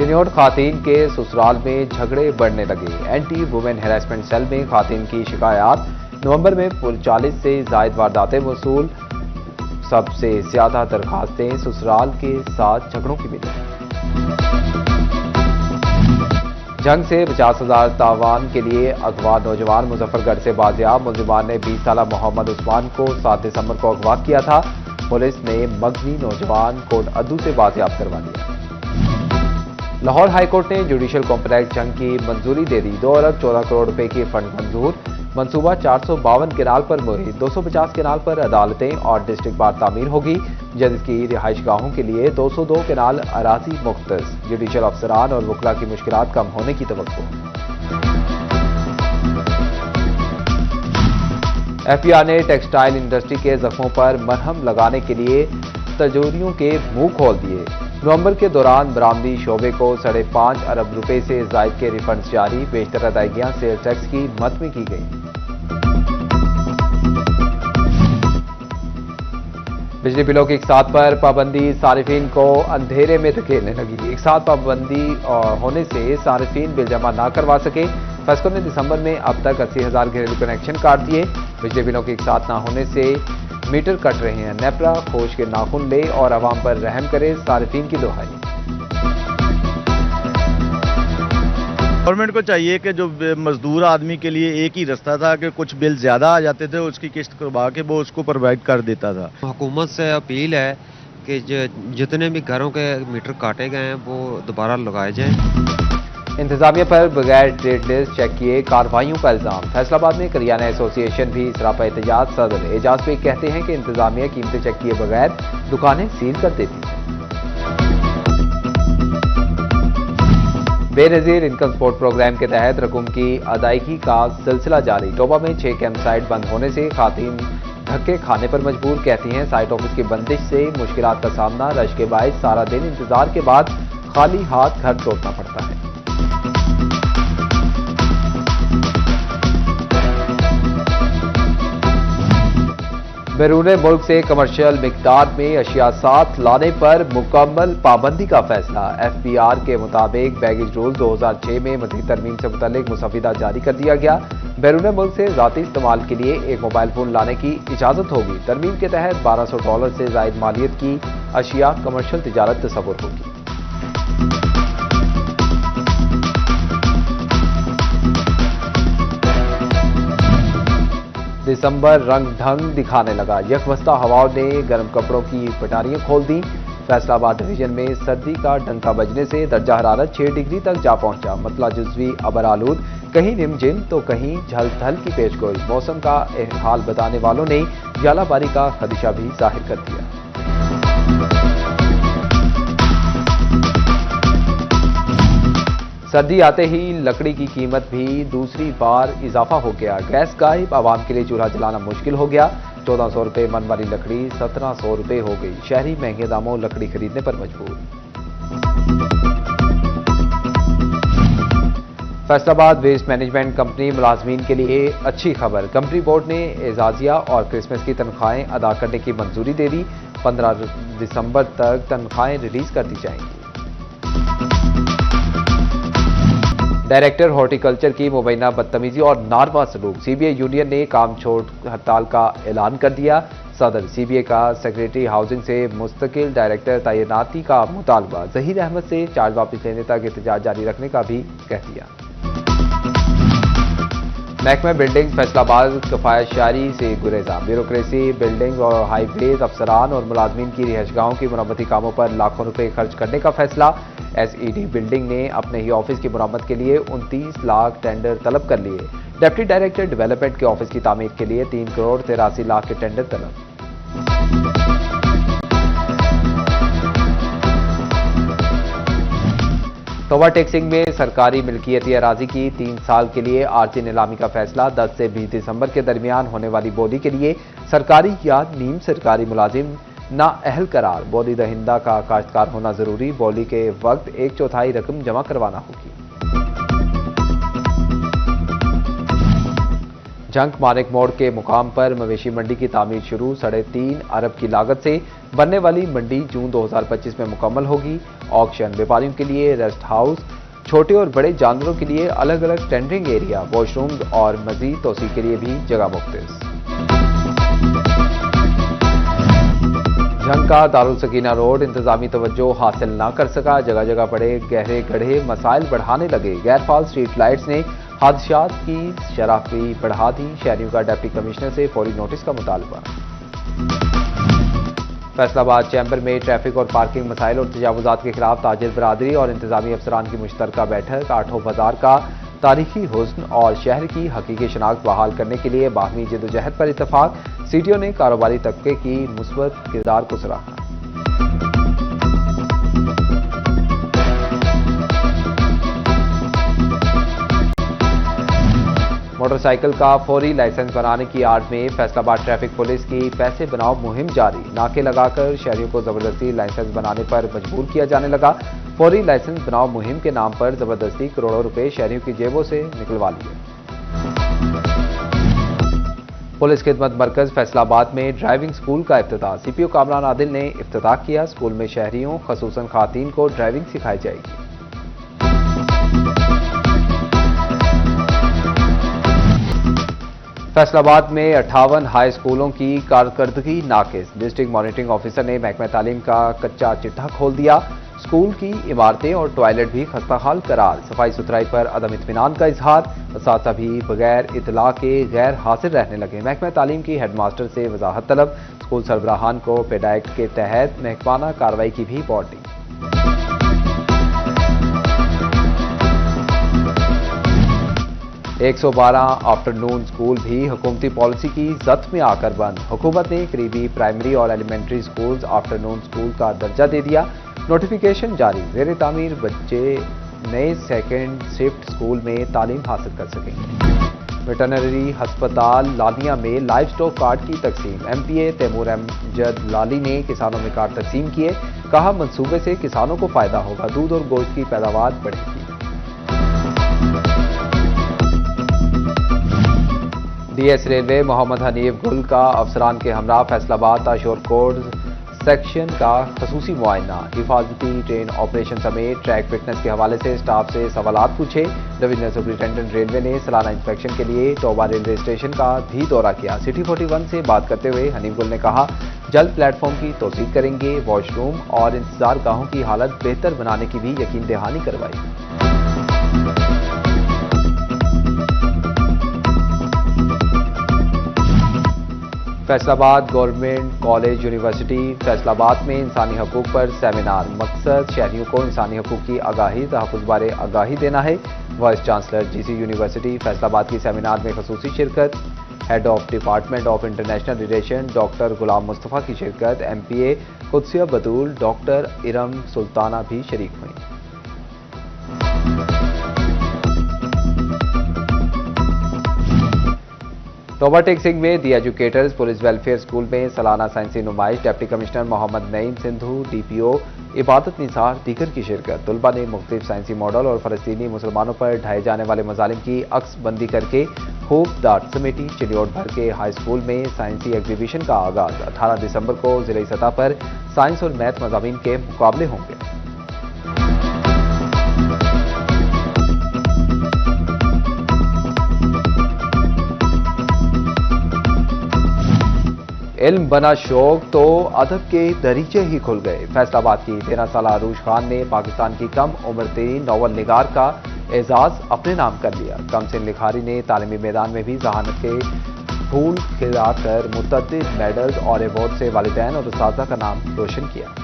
Senior खातून के ससुराल में झगड़े बढ़ने लगे। एंटी वुमेन हैरेसमेंट सेल में खातून की शिकायत। नवंबर में 40 से जायद वारदातें वसूल। सबसे ज्यादा दरखास्तें ससुराल के साथ झगड़ों की मिली। जंग से 50,000 तावान के लिए अगवा नौजवान मुजफ्फरगढ़ से बाजियाब। मुलजिमान ने 20 साल मोहम्मद उस्मान को 7 दिसंबर को अगवा किया था। पुलिस ने मगनी नौजवान कोट अद्दू से बाजियाब करवा लिया। लाहौर हाईकोर्ट ने जुडिशल कॉम्प्लेक्स जंग की मंजूरी दे दी। 2 अरब 14 करोड़ रुपए की फंड मंजूर। मंसूबा 452 केनाल पर मुहित। 250 केनाल पर अदालतें और डिस्ट्रिक्ट बार तामीर होगी। जज की रिहाइशगाहों के लिए 202 केनाल अराजी मुख्तस। जुडिशल अफसरान और वकला की मुश्किलात कम होने की तवक्को। एफबीआर ने टेक्सटाइल इंडस्ट्री के जख्मों पर मरहम लगाने के लिए तजोरियों के मुंह खोल दिए। नवंबर के दौरान बरामदी शोबे को 5.5 अरब रुपए से जायद के रिफंड्स जारी। बेशतर अदायगियां सेल टैक्स की मद में की गई। बिजली बिलों की एक साथ पर पाबंदी सारिफीन को अंधेरे में धकेलने लगी। एक साथ पाबंदी होने से सारिफीन बिल जमा ना करवा सके। फैसकों ने दिसंबर में अब तक 80,000 घरेलू कनेक्शन काट दिए। बिजली बिलों की एक साथ ना होने से मीटर कट रहे हैं। नेपरा खोज के नाखून ले और आवाम पर रहम करे, सारिफीन की दुहाई। गवर्नमेंट को चाहिए कि जो मजदूर आदमी के लिए एक ही रास्ता था कि कुछ बिल ज्यादा आ जाते थे, उसकी किस्त करवा के वो उसको प्रोवाइड कर देता था। हुकूमत से अपील है कि जितने भी घरों के मीटर काटे गए हैं वो दोबारा लगाए जाएं। इंतजामिया पर बगैर ट्रेड लिस्ट चेक किए कार्रवाइयों का इल्जाम। फैसलाबाद में करियाना एसोसिएशन भी सरापा एहतजाज। सदर एजाज बेग कहते हैं कि इंतजामिया कीमतें चेक किए बगैर दुकानें सील कर देती है। बेनजीर इनकम सपोर्ट प्रोग्राम के तहत रकूम की अदायगी का सिलसिला जारी। टोबा में 6 कैंप साइट बंद होने से खातून धक्के खाने पर मजबूर। कहती हैं साइट ऑफिस की बंदिश से मुश्किलात का सामना। रश के बायस सारा दिन इंतजार के बाद खाली हाथ घर लौटना पड़ता है। बैरून मुल्क से कमर्शियल मिकदार में अशिया साथ लाने पर मुकम्मल पाबंदी का फैसला। एफबीआर के मुताबिक बैगेज रूल 2006 में मज़ीद तरमीम से मुतल्लिक मुसविदा जारी कर दिया गया। बैरून मुल्क से ज़ाती इस्तेमाल के लिए एक मोबाइल फोन लाने की इजाज़त होगी। तरमीम के तहत $1200 से ज़ायद मालियत की अशिया कमर्शियल तिजारत तस्वुर होगी। दिसंबर रंग ढंग दिखाने लगा। यकवस्ता हवाओं ने गर्म कपड़ों की पटारियां खोल दी। फैसलाबाद डिवीजन में सर्दी का डंका बजने से दर्जा हरारत 6 डिग्री तक जा पहुंचा। मतला जुज़वी अबर आलूद, कहीं रिमझिम तो कहीं झलथल की पेशगोई। मौसम का हाल बताने वालों ने जालाबारी का खदशा भी जाहिर कर दिया। सर्दी आते ही लकड़ी की कीमत भी दूसरी बार इजाफा हो गया। गैस गायब, आवाम के लिए चूल्हा जलाना मुश्किल हो गया। 1400 रुपए मन वाली लकड़ी 1700 रुपए हो गई। शहरी महंगे दामों लकड़ी खरीदने पर मजबूर। फैसलाबाद वेस्ट मैनेजमेंट कंपनी मुलाजमीन के लिए अच्छी खबर। कंपनी बोर्ड ने एजाजिया और क्रिसमस की तनख्वाहें अदा करने की मंजूरी दे दी। 15 दिसंबर तक तनख्वाहें रिलीज कर दी जाएंगी। डायरेक्टर हॉर्टिकल्चर की मुबैना बदतमीजी और नारवा सलूक। सीबीआई यूनियन ने काम छोड़ हड़ताल का ऐलान कर दिया। सदर सीबीआई का सेक्रेटरी हाउसिंग से मुस्तकिल डायरेक्टर तैनाती का मुतालबा। जहीर अहमद से चार्ज वापस लेने तक एहतजाज जारी रखने का भी कह दिया। महकमा बिल्डिंग फैसलाबाद कफायतशारी से गुरेजा। ब्यूरोक्रेसी, बिल्डिंग और हाईवेज अफसरान और मुलाजमीन की रिहाइशगाहों की मरम्मती कामों पर लाखों रुपए खर्च करने का फैसला। एसईडी बिल्डिंग ने अपने ही ऑफिस की मरम्मत के लिए 29 लाख टेंडर तलब कर लिए। डिप्टी डायरेक्टर डेवलपमेंट के ऑफिस की तामीर के लिए 3 करोड़ 83 लाख के टेंडर तलब। टोबा टेक्सिंग में सरकारी मिल्कियती अराजी की 3 साल के लिए आर्जी नीलामी का फैसला। 10 से 20 दिसंबर के दरमियान होने वाली बोली के लिए सरकारी या नीम सरकारी मुलाजिम नाअहल करार। बोली दहिंदा का काश्तकार होना जरूरी। बोली के वक्त 1/4 रकम जमा करवाना होगी। झंक मानिक मोड़ के मुकाम पर मवेशी मंडी की तामीर शुरू। 3.5 अरब की लागत से बनने वाली मंडी जून 2025 में मुकम्मल होगी। ऑक्शन व्यापारियों के लिए रेस्ट हाउस, छोटे और बड़े जानवरों के लिए अलग अलग टेंडरिंग एरिया, वॉशरूम और मजीद तोसी के लिए भी जगह मुख्तस। झंग का दारुल सकीना रोड इंतजामी तवज्जो हासिल न कर सका। जगह जगह बड़े गहरे गड्ढे मसाइल बढ़ाने लगे। गैरफाल स्ट्रीट लाइट्स ने हादसात की शरह भी बढ़ा दी। शहरियों का डिप्टी कमिश्नर से फौरी नोटिस का मुतालबा। फैसलाबाद चैम्बर में ट्रैफिक और पार्किंग मसाइल और तजावुजात के खिलाफ ताजिर बरादरी और इंतजामी अफसरान की मुश्तरका बैठक। आठों बाजार का तारीखी हुस्न और शहर की हकीकी शनाख्त बहाल करने के लिए बाहमी जदोजहद पर इतफाक। सीटीओ ने कारोबारी तबके की मुस्बत किरदार को सराहा। मोटरसाइकिल का फौरी लाइसेंस बनाने की आड़ में फैसलाबाद ट्रैफिक पुलिस की पैसे बनाओ मुहिम जारी। नाके लगाकर शहरियों को जबरदस्ती लाइसेंस बनाने पर मजबूर किया जाने लगा। फौरी लाइसेंस बनाओ मुहिम के नाम पर जबरदस्ती करोड़ों रुपए शहरियों की जेबों से निकलवा लिए। पुलिस खिदमत मरकज फैसलाबाद में ड्राइविंग स्कूल का इफ्तिताह। सीपीओ कामरान आदिल ने इफ्तिताह किया। स्कूल में शहरियों खसूसन खातीन को ड्राइविंग सिखाई जाएगी। फैसलाबाद में 58 हाई स्कूलों की कारकर्दगी नाकिस। डिस्ट्रिक्ट मॉनिटरिंग ऑफिसर ने महकमा तालीम का कच्चा चिट्ठा खोल दिया। स्कूल की इमारतें और टॉयलेट भी खस्ताहाल करार। सफाई सुथराई पर अदम इत्मीनान का इजहार। असातिज़ा भी बगैर इतला के गैर हाजिर रहने लगे। महकमा तालीम की हेडमास्टर से वजाहत तलब। स्कूल सरबराहान को पेड एक्ट के तहत महकमाना कार्रवाई की भी वार्निंग। एक 112 आफ्टरनून स्कूल भी हुकूमती पॉलिसी की जद में आकर बंद। हुकूमत ने करीबी प्राइमरी और एलिमेंट्री स्कूल्स आफ्टरनून स्कूल का दर्जा दे दिया। नोटिफिकेशन जारी। ज़ेर तामीर बच्चे नए सेकेंड शिफ्ट स्कूल में तालीम हासिल कर सकेंगे। वेटरनरी हस्पताल लालिया में लाइव स्टॉक कार्ड की तकसीम। MPA तैमूर अमजद लाली ने किसानों में कार्ड तकसीम किए। कहा मंसूबे से किसानों को फायदा होगा, दूध और गोश्त की पैदावार बढ़ेगी। DS रेलवे मोहम्मद हनीफ गुल का अफसरान के हमरा फैसलाबाद ताशोर कोड सेक्शन का खसूसी मुआयना। हिफाजती ट्रेन ऑपरेशन समेत ट्रैक फिटनेस के हवाले से स्टाफ से सवालात पूछे। डिवीजनल सुपरिटेंडेंट रेलवे ने सालाना इंस्पेक्शन के लिए टोबा रेलवे स्टेशन का भी दौरा किया। सिटी 41 से बात करते हुए हनीफ गुल ने कहा, जल्द प्लेटफॉर्म की तोसीक करेंगे। वॉशरूम और इंतजार गाहों की हालत बेहतर बनाने की भी यकीन दहानी करवाई। Faisalabad government college university Faisalabad में इंसानी हकूक पर सेमिनार। मकसद शहरियों को इंसानी हकूक की आगाही तहफ़्फ़ुज़ बारे आगाही देना है। Vice chancellor GC university Faisalabad की सेमिनार में खसूसी शिरकत। Head of department of international relation doctor Ghulam Mustafa की शिरकत। MPA कुदसिया बतूल डॉक्टर इरम सुल्ताना भी शरीक हुई। टोबा टेक सिंह में the educators police welfare school में सालाना साइंसी नुमाइश। Deputy commissioner Mohammad Naeem Sindhu, DPO Ibadat Nisar दीगर की शिरकत। तलबा ने मुख्तलिफ साइंसी मॉडल और फ़लस्तीनी मुसलमानों पर ढाए जाने वाले मजालिम की अक्स बंदी करके खूब दाट समेटी। चिलियोट भर के हाई स्कूल में साइंसी एग्जीबिशन का आगाज। 18 दिसंबर को जिले सतह पर साइंस और मैथ मज़ामीन के मुकाबले होंगे। इल्म बना शौक तो अदब के दरीचे ही खुल गए। फैसलाबाद की 13 साला अरूज खान ने पाकिस्तान की कम उम्र तरीन नॉवल निगार का एजाज अपने नाम कर लिया। कमसिन लिखारी ने तालीमी मैदान में भी जहानत के फूल खिलाकर मुतअद्दिद मेडल्स और अवार्ड से वालिदैन और उस्तादा का नाम रोशन किया।